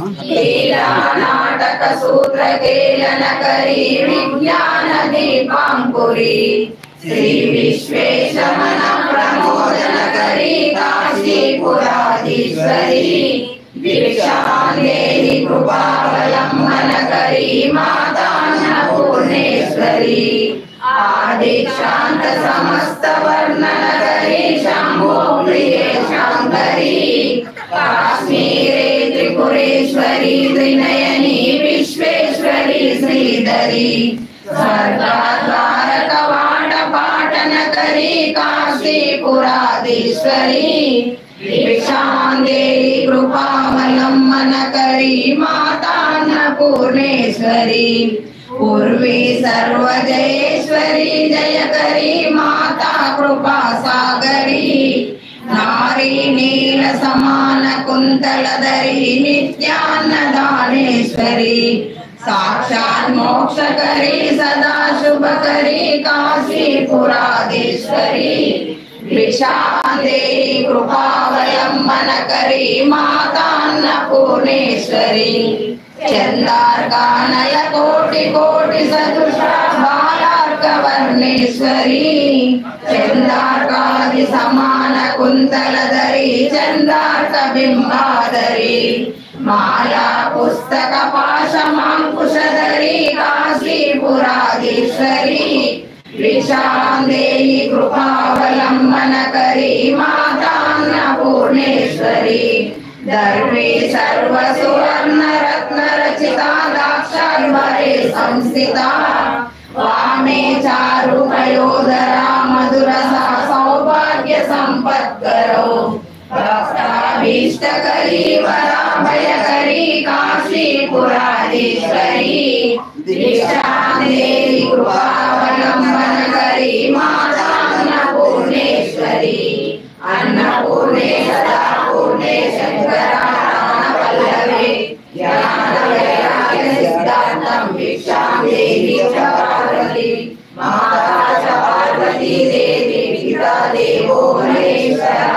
लीला नाटक सूत्र केलन करी विज्ञान दीपांकुरी श्री विश्वेश मन प्रमोदन करी काशीपुराधीश्वरी दीक्षां देहि कृपावलंबन करी माता अन्नपूर्णेश्वरी आदिक्षांत समस्त वर्णन करी शंभो प्रिये शंकरी काश्मीरे त्रिपुरेश्वरी त्रिनयनी विश्वेश्वरी श्रीधरी स्वर्गाद्वार कवाट पाटन करी काशीपुराधीश्वरी दीक्षां देहि कृपावलंबन करी माता अन्नपूर्णेश्वरी पूर्वी सर्वजयेश्वरी जय करी माता कृपा सागरी नारी नील समान कुंतलधरी नित्यान्नदानेश्वरी साक्षात् मोक्ष करी सदा शुभ करी काशीपुराधीश्वरी दीक्षां देहि कृपावलंबन करी माता अन्नपूर्णेश्वरी चंदार्कानय कोटि कोटि सदृशा बालार्क वर्णेश्वरी चंदार्कादि समान कुंतलधरी चंदार्क बिंबाधरी माला पुस्तक पाशमांकुशधरी काशीपुराधीश्वरी दीक्षां देहि कृपावलंबन करी माता अन्नपूर्णेश्वरी दर्वे सर्व सुवर्ण रत्न रचिता दाक्षाय्वरे संस्थिता वामे चारु पयोधरा मधुर सौभाग्य संपत्करो भक्ताभीष्टकरी वराभयकरी काशीपुराधीश्वरी दीक्षां देहि कृपावलंबन करी माता अन्नपूर्णेश्वरी अन्नपूर्णे सदा पूर्णे शंकरापल्लवे ज्ञानवैराग्य सिद्धान्तं भिक्षां देहि च पार्वती माता च पार्वती देवी पिता देवो महेश्वरः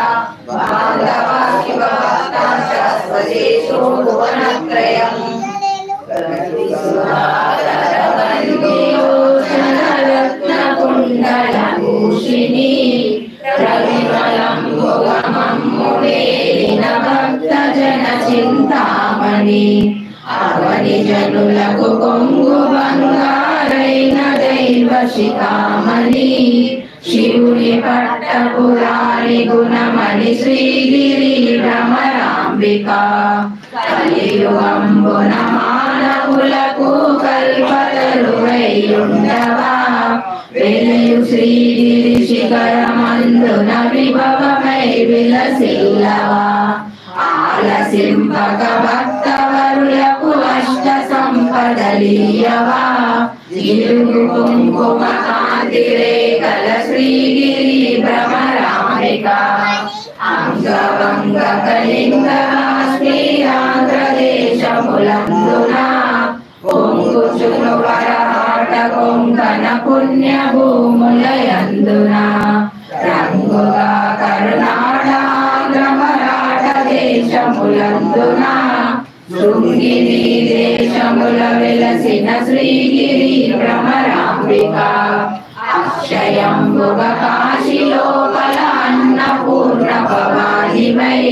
बान्धवा शिवभक्ता च स्वदेशो भुवनत्रयम् रत्नकुण्डलभूषिणी रविमलं भुवमं मुनेलिन भक्तजन చింతామణి అవని జనులకు కొంగు బంగారైన దైవ శిఖామణి శివుని పట్టపురాణి గుణమణి శ్రీగిరి భ్రమరాంబిక కలియుగంబున మానవులకు కల్పతరువైయుండవా వెలయు శ్రీగిరి శిఖరమందున విభవమై విలసిల్లవా ఆలసింపక భక్తవరులకు అష్ట సంపదలీయవా ఇరుగు కుంకుమ కాంతి రేఖల శ్రీగిరి భ్రమరాంబిక అంగవంగ కళింగ శ్రీరాంధ్రదేశములందున పొంగుచును వరహాట కొంకణ పుణ్య భూములయందున రంగుగా కరుణాడాంధ్ర మరాఠ దేశములందున శృంగిరి దేశముల వెలసిన శ్రీగిరి భ్రమరాంబిక అక్షయంబుగ కాశీలోపల అన్నపూర్ణ భవానివై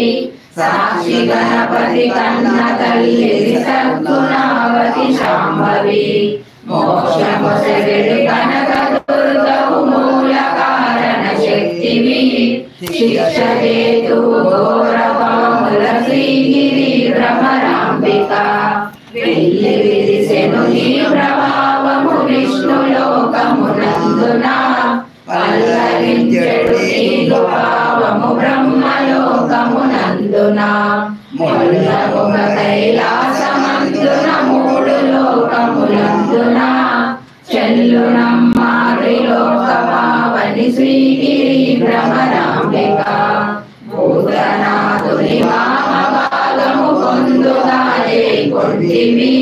సాక్షి గణపతి కన్న తల్లి సద్గుణావతి శాంభవి మోక్షమొసగెడు కనక దుర్గవు మూల కారణ శక్తివి శిక్ష హేతు ఘోరపాముల శ్రీగిరి భ్రమరాంబిక వెళ్ళి విరిసెను నీ ప్రభావము విష్ణులోకమునందున పల్లవించెడు నీ భావము బ్రహ్మలోకమునందున మొల్లముగ కైలాసమందున మూడు లోకములందున చెల్లునమ్మ త్రిలోక పావని శ్రీగిరి భ్రమరాంబిక భూతనాథుని వామభాగము పొందుగా కొంటివి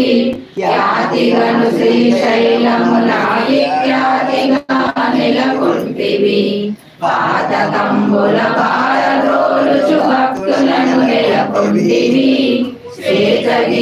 ఖ్యాతిగను శ్రీశైలమున ఖ్యాతిగా నెలకొంటివి పాతకంబుల భారద్రోలుచు భక్తులను నెలకొంటివి శ్వేతగి